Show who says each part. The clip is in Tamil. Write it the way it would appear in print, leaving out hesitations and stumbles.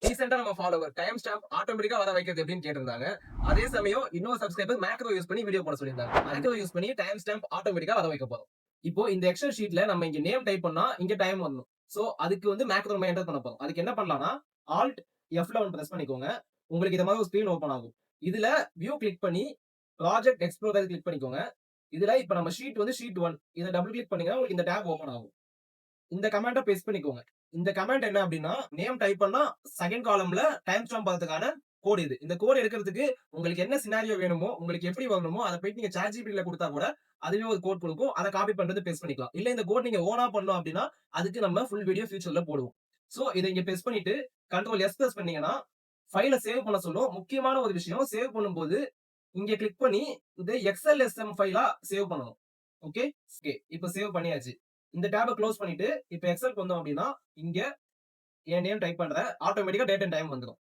Speaker 1: ரீசெண்டா நம்ம ஃபாலோவர் டைம் ஸ்டாம்ப் ஆட்டோமேட்டிக்கா வர வைக்கிறது எப்படின்னு கேட்டிருந்தாங்க. அதே சமயம் இன்னொரு சப்ஸ்கிரைபர் மேக்ரோ யூஸ் பண்ணி வீடியோ போட சொல்லியிருந்தாங்க. மேக்ரோ யூஸ் பண்ணி டைம் ஸ்டாம்ப் ஆட்டோமேட்டிக்கா வர வைக்க போறோம். இப்போ இந்த எக்ஸல் ஷீட்ல நம்ம இங்க நேம் டைப் பண்ணா இங்க டைம் வரணும். சோ அதுக்கு வந்து மேக்ரோ நம்ம என்டர் பண்ண போறோம். அதுக்கு என்ன பண்ணலாம்னா ஆல்ட் F11 பிரஸ் பண்ணிக்கோங்க. உங்களுக்கு இந்த மாதிரி ஒரு ஸ்கிரீன் ஓபன் ஆகும். இதுல வியூ கிளிக் பண்ணி ப்ராஜெக்ட் எக்ஸ்ப்ளோரர் கிளிக் பண்ணிக்கோங்க. இதுல இப்ப நம்ம ஷீட் வந்து ஷீட் 1 இத டபுள் கிளிக் பண்ணீங்கன்னா உங்களுக்கு இந்த டேப் ஓபன் ஆகும். இந்த கமாண்ட பேஸ்ட் பண்ணிக்கோங்க. இந்த கமாண்ட் என்ன அப்படின்னா நேம் டைப் பண்ணா செகண்ட் காலம்ல டைம் ஸ்டாம்ப் பார்க்கிறதுக்கான கோட் இது. இந்த கோட் எடுக்கிறதுக்கு உங்களுக்கு என்ன சினாரியோ வேணுமோ, உங்களுக்கு எப்படி வரணுமோ அத போயிட்டு நீங்க ChatGPTல குடுத்தா கூட அதுவே ஒரு கோட் குடுக்கும். அத காப்பி பண்றது பேஸ்ட் பண்ணிக்கலாம். இல்ல இந்த கோட் நீங்க ஓனா பண்ணணும் அப்படின்னா அதுக்கு நம்ம ஃபுல் வீடியோ ஃபியூச்சர்ல போடுவோம். சோ இத இங்க பேஸ்ட் பண்ணிட்டு கண்ட்ரோல் எஸ் பிரஸ் பண்ணீங்கன்னா ஃபைல சேவ் பண்ண சொல்லும். முக்கியமான ஒரு விஷயம் சேவ் பண்ணும்போது இங்க கிளிக் பண்ணி இது எக்ஸ்எல்எஸ்எம் ஃபைலா சேவ் பண்ணணும். ஓகே. ஓகே. இப்ப சேவ் பண்ணியாச்சு. இந்த டேப க்ளோஸ் பண்ணிட்டு இப்ப எக்ஸெல்க்கு வந்தோம் அப்படின்னா, இங்க என் நேம் டைப் பண்றேன். ஆட்டோமேட்டிக்கா டேட் அண்ட் டைம் வந்துரும்.